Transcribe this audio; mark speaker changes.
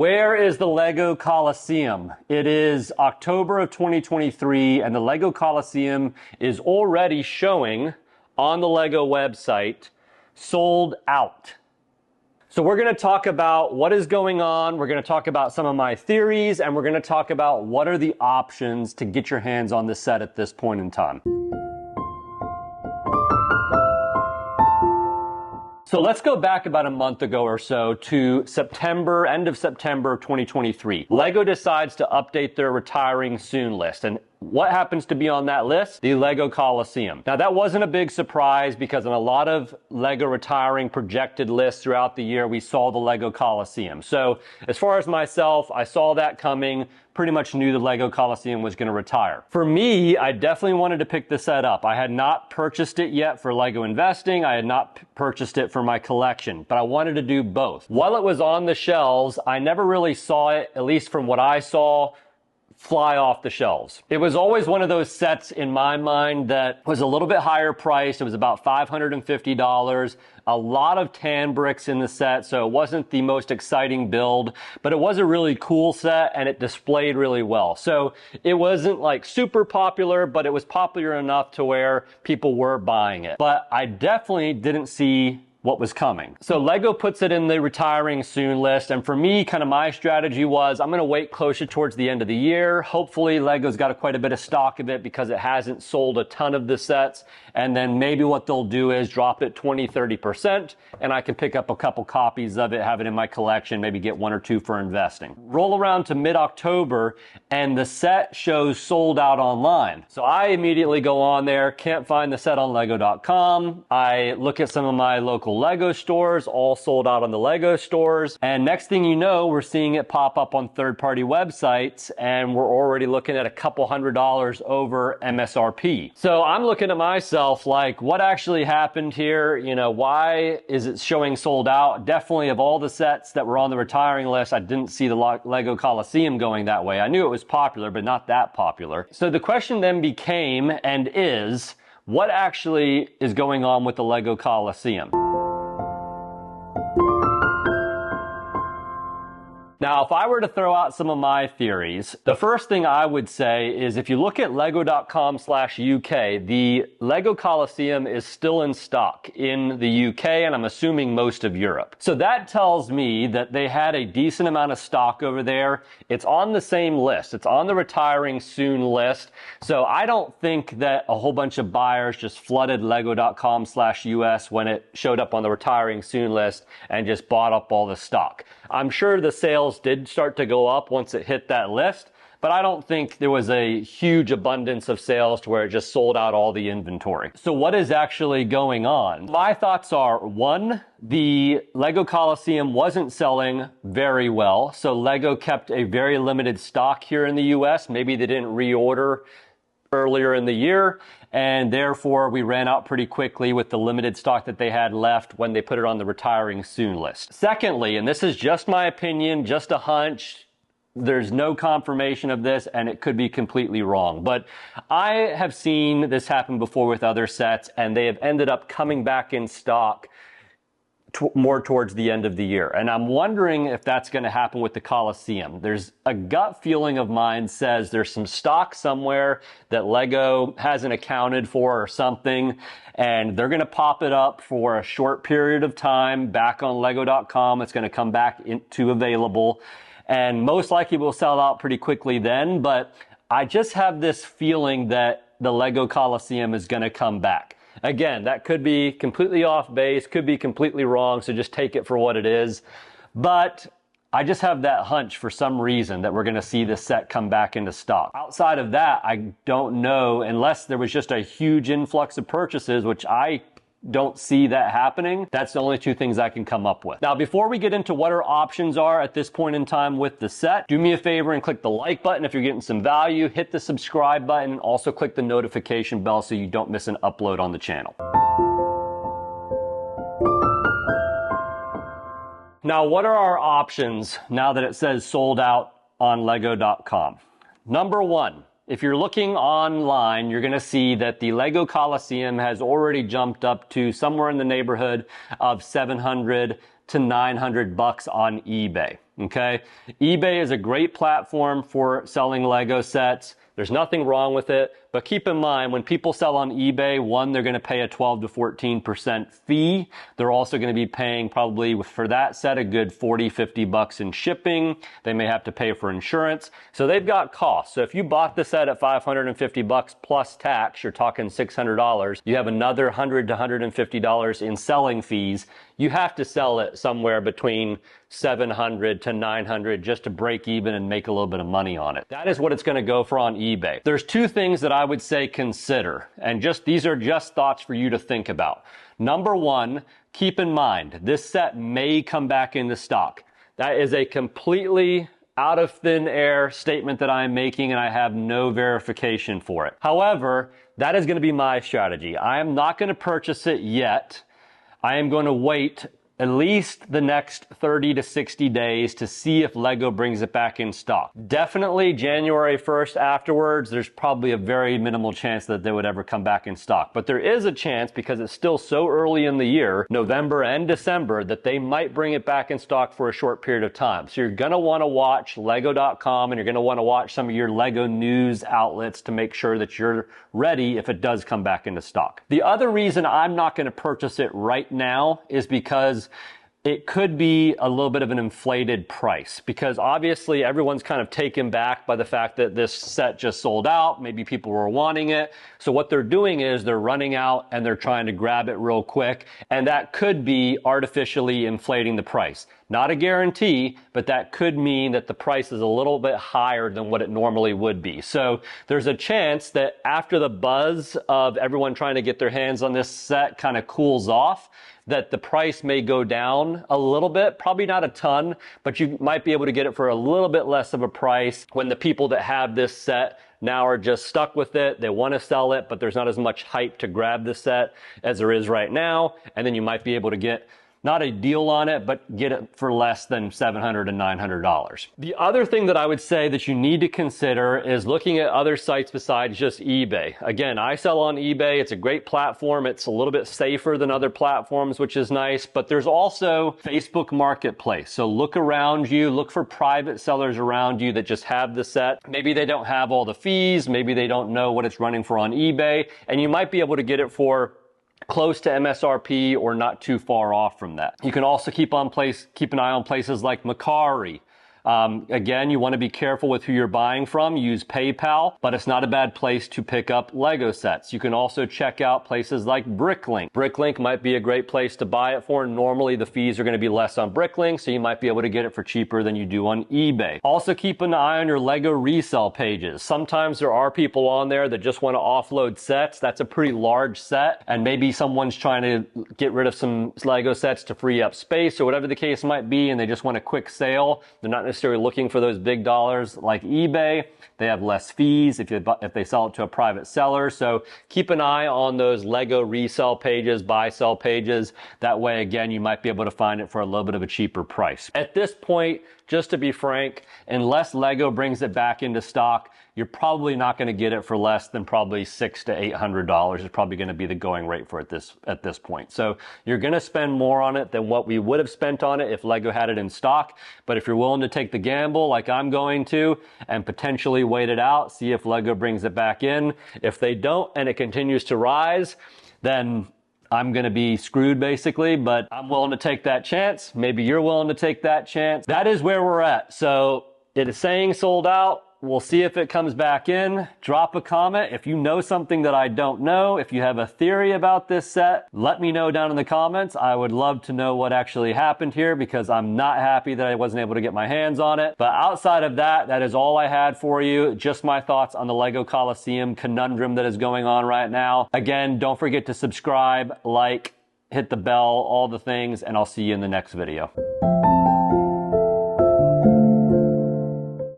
Speaker 1: Where is the Lego Coliseum? It is October of 2023 and the Lego Coliseum is already showing on the Lego website, sold out. So we're going to talk about what is going on. We're going to talk about some of my theories and we're going to talk about what are the options to get your hands on this set at this point in time. So let's go back about a month ago or so to September, end of September 2023. Lego decides to update their retiring soon list. And what happens to be on that list? The Lego Coliseum. Now that wasn't a big surprise because in a lot of Lego retiring projected lists throughout the year, we saw the Lego Coliseum. So as far as myself, I saw that coming, pretty much knew the Lego Coliseum was going to retire. For me, I definitely wanted to pick the set up. I had not purchased it yet for Lego investing. I had not purchased it for my collection, but I wanted to do both. While it was on the shelves, I never really saw it, at least from what I saw, fly off the shelves. It was always one of those sets in my mind that was a little bit higher priced. It was about $550. A lot of tan bricks in the set, so it wasn't the most exciting build, but it was a really cool set and it displayed really well. So it wasn't like super popular, but it was popular enough to where people were buying it. But I definitely didn't see what was coming. So Lego puts it in the retiring soon list. And for me, kind of my strategy was I'm going to wait closer towards the end of the year. Hopefully Lego's got quite a bit of stock of it because it hasn't sold a ton of the sets. And then maybe what they'll do is drop it 20-30% and I can pick up a couple copies of it, have it in my collection, maybe get one or two for investing. Roll around to mid-October and the set shows sold out online. So I immediately go on there, can't find the set on lego.com. I look at some of my local Lego stores, all sold out on the Lego stores. And next thing you know, we're seeing it pop up on third-party websites and we're already looking at a couple $100 over MSRP. So I'm looking at myself like, what actually happened here? You know, why is it showing sold out? Definitely of all the sets that were on the retiring list, I didn't see the Lego Coliseum going that way. I knew it was popular, but not that popular. So the question then became and is, what actually is going on with the Lego Coliseum? Now, if I were to throw out some of my theories, the first thing I would say is if you look at lego.com/UK, the Lego Coliseum is still in stock in the UK and I'm assuming most of Europe. So that tells me that they had a decent amount of stock over there. It's on the same list. It's on the retiring soon list. So I don't think that a whole bunch of buyers just flooded lego.com/US when it showed up on the retiring soon list and just bought up all the stock. I'm sure the sales did start to go up once it hit that list, but I don't think there was a huge abundance of sales to where it just sold out all the inventory. So what is actually going on? My thoughts are, one, the Lego Coliseum wasn't selling very well, so Lego kept a very limited stock here in the US. Maybe they didn't reorder earlier in the year, and therefore we ran out pretty quickly with the limited stock that they had left when they put it on the retiring soon list. Secondly, and this is just my opinion, just a hunch, there's no confirmation of this and it could be completely wrong, but I have seen this happen before with other sets and they have ended up coming back in stock more towards the end of the year. And I'm wondering if that's going to happen with the Coliseum. There's a gut feeling of mine says there's some stock somewhere that Lego hasn't accounted for or something, and they're going to pop it up for a short period of time back on lego.com. It's going to come back into available and most likely will sell out pretty quickly then, but I just have this feeling that the Lego Coliseum is going to come back. Again, that could be completely off base, could be completely wrong, so just take it for what it is. But I just have that hunch for some reason that we're going to see this set come back into stock. Outside of that, I don't know, unless there was just a huge influx of purchases, which I don't see that happening. That's the only two things I can come up with. Now, before we get into what our options are at this point in time with the set, do me a favor and click the like button if you're getting some value, hit the subscribe button, and also click the notification bell so you don't miss an upload on the channel. Now, what are our options now that it says sold out on lego.com? Number one, if you're looking online, you're going to see that the Lego Coliseum has already jumped up to somewhere in the neighborhood of $700 to $900 on eBay. Okay, eBay is a great platform for selling Lego sets. There's nothing wrong with it, but keep in mind when people sell on eBay, one, they're going to pay a 12 to 14% fee. They're also going to be paying probably for that set a good 40, 50 bucks in shipping. They may have to pay for insurance. So they've got costs. So if you bought the set at 550 bucks plus tax, you're talking $600. You have another $100 to $150 in selling fees. You have to sell it somewhere between 700 to 900 just to break even and make a little bit of money on it. That is what it's going to go for on eBay. There's two things that I would say consider, and these are just thoughts for you to think about. Number one, keep in mind, this set may come back into stock. That is a completely out of thin air statement that I'm making, and I have no verification for it. However, that is going to be my strategy. I am not going to purchase it yet. I am going to wait at least the next 30 to 60 days to see if Lego brings it back in stock. Definitely January 1st afterwards, there's probably a very minimal chance that they would ever come back in stock. But there is a chance, because it's still so early in the year, November and December, that they might bring it back in stock for a short period of time. So you're gonna wanna watch Lego.com, and you're gonna wanna watch some of your Lego news outlets to make sure that you're ready if it does come back into stock. The other reason I'm not gonna purchase it right now is because it could be a little bit of an inflated price, because obviously everyone's kind of taken back by the fact that this set just sold out. Maybe people were wanting it. So what they're doing is they're running out and they're trying to grab it real quick. And that could be artificially inflating the price. Not a guarantee, but that could mean that the price is a little bit higher than what it normally would be. So there's a chance that after the buzz of everyone trying to get their hands on this set kind of cools off, that the price may go down a little bit, probably not a ton, but you might be able to get it for a little bit less of a price when the people that have this set now are just stuck with it. They want to sell it, but there's not as much hype to grab the set as there is right now. And then you might be able to get not a deal on it, but get it for less than $700 to $900. The other thing that I would say that you need to consider is looking at other sites besides just eBay. Again, I sell on eBay. It's a great platform. It's a little bit safer than other platforms, which is nice, but there's also Facebook Marketplace. So look around you, look for private sellers around you that just have the set. Maybe they don't have all the fees. Maybe they don't know what it's running for on eBay, and you might be able to get it for close to MSRP or not too far off from that. You can also keep an eye on places like Mercari. Again, you want to be careful with who you're buying from. Use PayPal, but it's not a bad place to pick up Lego sets. You can also check out places like Bricklink. Bricklink might be a great place to buy it for. Normally, the fees are going to be less on Bricklink, so you might be able to get it for cheaper than you do on eBay. Also, keep an eye on your Lego resale pages. Sometimes there are people on there that just want to offload sets. That's a pretty large set, and maybe someone's trying to get rid of some Lego sets to free up space or whatever the case might be, and they just want a quick sale. They're not necessarily looking for those big dollars like eBay. They have less fees if they sell it to a private seller. So keep an eye on those Lego resale pages, buy sell pages. That way, again, you might be able to find it for a little bit of a cheaper price. At this point, just to be frank, unless Lego brings it back into stock, you're probably not going to get it for less than probably $600 to $800 is probably going to be the going rate for it at this point. So you're going to spend more on it than what we would have spent on it if Lego had it in stock. But if you're willing to take the gamble like I'm going to and potentially wait it out, see if Lego brings it back in. If they don't and it continues to rise, then I'm going to be screwed basically, but I'm willing to take that chance. Maybe you're willing to take that chance. That is where we're at. So it is saying sold out. We'll see if it comes back in. Drop a comment. If you know something that I don't know, if you have a theory about this set, let me know down in the comments. I would love to know what actually happened here because I'm not happy that I wasn't able to get my hands on it. But outside of that, that is all I had for you. Just my thoughts on the Lego Coliseum conundrum that is going on right now. Again, don't forget to subscribe, like, hit the bell, all the things, and I'll see you in the next video.